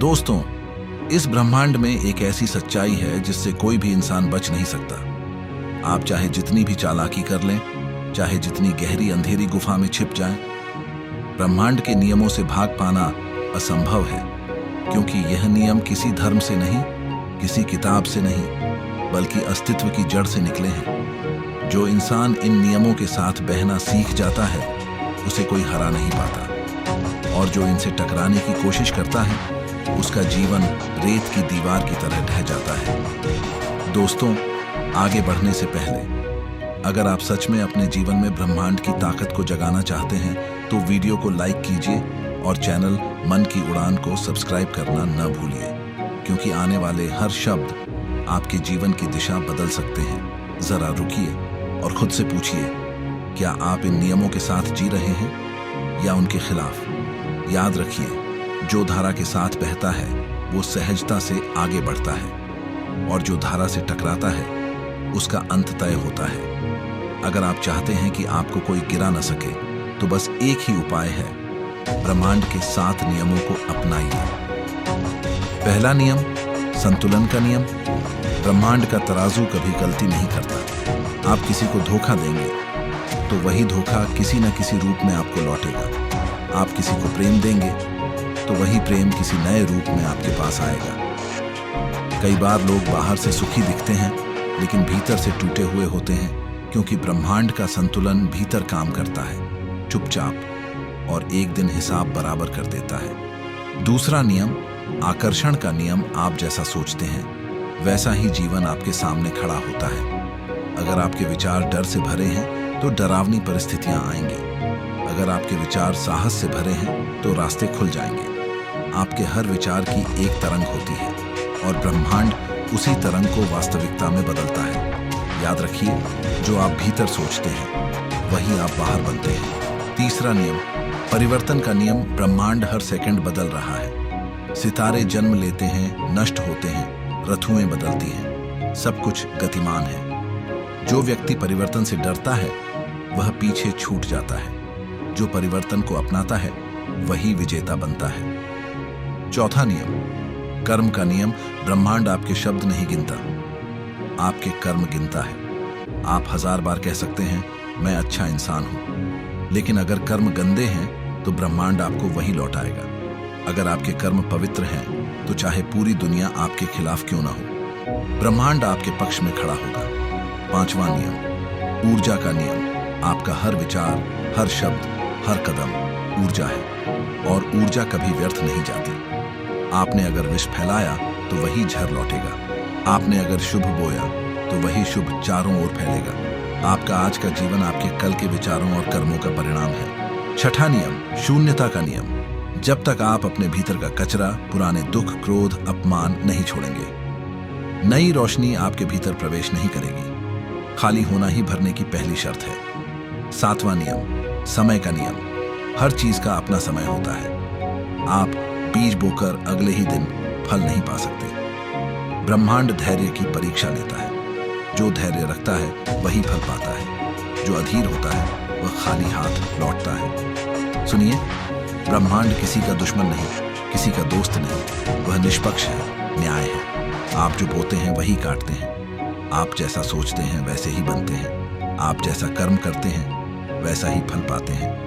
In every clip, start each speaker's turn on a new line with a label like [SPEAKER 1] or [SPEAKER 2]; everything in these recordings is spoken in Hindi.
[SPEAKER 1] दोस्तों, इस ब्रह्मांड में एक ऐसी सच्चाई है जिससे कोई भी इंसान बच नहीं सकता। आप चाहे जितनी भी चालाकी कर लें, चाहे जितनी गहरी अंधेरी गुफा में छिप जाएं, ब्रह्मांड के नियमों से भाग पाना असंभव है, क्योंकि यह नियम किसी धर्म से नहीं, किसी किताब से नहीं, बल्कि अस्तित्व की जड़ से निकले हैं। जो इंसान इन नियमों के साथ बहना सीख जाता है, उसे कोई हरा नहीं पाता, और जो इनसे टकराने की कोशिश करता है, उसका जीवन रेत की दीवार की तरह ढह जाता है। दोस्तों, आगे बढ़ने से पहले अगर आप सच में अपने जीवन में ब्रह्मांड की ताकत को जगाना चाहते हैं, तो वीडियो को लाइक कीजिए और चैनल मन की उड़ान को सब्सक्राइब करना न भूलिए, क्योंकि आने वाले हर शब्द आपके जीवन की दिशा बदल सकते हैं। जरा रुकिए और खुद से पूछिए, क्या आप इन नियमों के साथ जी रहे हैं या उनके खिलाफ? याद रखिए, जो धारा के साथ बहता है वो सहजता से आगे बढ़ता है, और जो धारा से टकराता है उसका अंत तय होता है। अगर आप चाहते हैं कि आपको कोई गिरा न सके, तो बस एक ही उपाय है, ब्रह्मांड के 7 नियमों को अपनाइए। पहला नियम, संतुलन का नियम। ब्रह्मांड का तराजू कभी गलती नहीं करता। आप किसी को धोखा देंगे तो वही धोखा किसी न किसी रूप में आपको लौटेगा। आप किसी को प्रेम देंगे तो वही प्रेम किसी नए रूप में आपके पास आएगा। कई बार लोग बाहर से सुखी दिखते हैं, लेकिन भीतर से टूटे हुए होते हैं, क्योंकि ब्रह्मांड का संतुलन भीतर काम करता है, चुपचाप, और एक दिन हिसाब बराबर कर देता है। दूसरा नियम, आकर्षण का नियम। आप जैसा सोचते हैं वैसा ही जीवन आपके सामने खड़ा होता है। अगर आपके विचार डर से भरे हैं तो डरावनी परिस्थितियां आएंगी। अगर आपके विचार साहस से भरे हैं तो रास्ते खुल जाएंगे। आपके हर विचार की एक तरंग होती है, और ब्रह्मांड उसी तरंग को वास्तविकता में बदलता है। याद रखिए, जो आप भीतर सोचते हैं वही आप बाहर बनते हैं। तीसरा नियम, परिवर्तन का नियम। ब्रह्मांड हर सेकंड बदल रहा है। सितारे जन्म लेते हैं, नष्ट होते हैं, ऋतुएं बदलती हैं, सब कुछ गतिमान है। जो व्यक्ति परिवर्तन से डरता है वह पीछे छूट जाता है। जो परिवर्तन को अपनाता है वही विजेता बनता है। चौथा नियम, कर्म का नियम। ब्रह्मांड आपके शब्द नहीं गिनता, आपके कर्म गिनता है। आप 1000 बार कह सकते हैं, मैं अच्छा इंसान हूं, लेकिन अगर कर्म गंदे हैं तो ब्रह्मांड आपको वही लौटाएगा। अगर आपके कर्म पवित्र हैं तो चाहे पूरी दुनिया आपके खिलाफ क्यों ना हो, ब्रह्मांड आपके पक्ष में खड़ा होगा। पांचवा नियम, ऊर्जा का नियम। आपका हर विचार, हर शब्द, हर कदम ऊर्जा है, और ऊर्जा कभी व्यर्थ नहीं जाती। आपने अगर विष फैलाया तो वही झड़ लौटेगा। आपने अगर शुभ बोया तो वही शुभ चारों ओर फैलेगा। आपका आज का जीवन आपके कल के विचारों और कर्मों का परिणाम है। छठा नियम, शून्यता का नियम। जब तक आप अपने भीतर का कचरा, पुराने दुख, क्रोध, अपमान नहीं छोड़ेंगे, नई रोशनी आपके भीतर प्रवेश नहीं करेगी। खाली होना ही भरने की पहली शर्त है। सातवां नियम, समय का नियम। हर चीज का अपना समय होता है। आप बीज बोकर अगले ही दिन फल नहीं पा सकते। ब्रह्मांड धैर्य की परीक्षा लेता है। जो धैर्य रखता है वही फल पाता है। जो अधीर होता है वह खाली हाथ लौटता है। सुनिए, ब्रह्मांड किसी का दुश्मन नहीं, किसी का दोस्त नहीं, वह निष्पक्ष है, न्याय है। आप जो बोते हैं वही काटते हैं। आप जैसा सोचते हैं वैसे ही बनते हैं। आप जैसा कर्म करते हैं वैसा ही फल पाते हैं।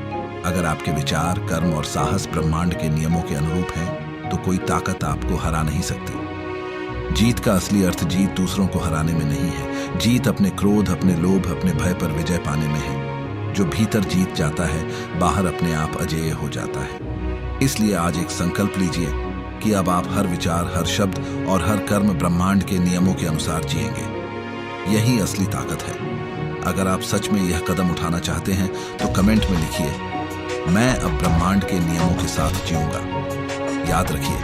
[SPEAKER 1] अगर आपके विचार, कर्म और साहस ब्रह्मांड के नियमों के अनुरूप हैं, तो कोई ताकत आपको हरा नहीं सकती। जीत का असली अर्थ जीत दूसरों को हराने में नहीं है। जीत अपने क्रोध, अपने लोभ, अपने भय पर विजय पाने में है। जो भीतर जीत जाता है, बाहर अपने आप अजेय हो जाता है। इसलिए आज एक संकल्प लीजिए कि अब आप हर विचार, हर शब्द और हर कर्म ब्रह्मांड के नियमों के अनुसार जिएंगे। यही असली ताकत है। अगर आप सच में यह कदम उठाना चाहते हैं तो कमेंट में लिखिए, मैं अब ब्रह्मांड के नियमों के साथ जीऊंगा। याद रखिए,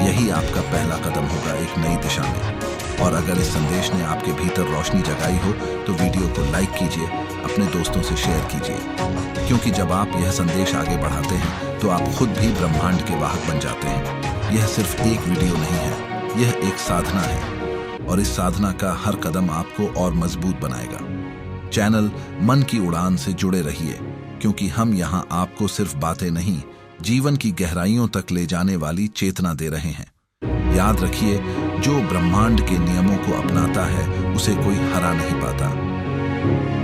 [SPEAKER 1] यही आपका पहला कदम होगा एक नई दिशा में। और अगर इस संदेश ने आपके भीतर रोशनी जगाई हो तो वीडियो को लाइक कीजिए, अपने दोस्तों से शेयर कीजिए, क्योंकि जब आप यह संदेश आगे बढ़ाते हैं तो आप खुद भी ब्रह्मांड के वाहक बन जाते हैं। यह सिर्फ एक वीडियो नहीं है, यह एक साधना है, और इस साधना का हर कदम आपको और मजबूत बनाएगा। चैनल मन की उड़ान से जुड़े रहिए, क्योंकि हम यहाँ आपको सिर्फ बातें नहीं, जीवन की गहराइयों तक ले जाने वाली चेतना दे रहे हैं। याद रखिए, जो ब्रह्मांड के नियमों को अपनाता है उसे कोई हरा नहीं पाता।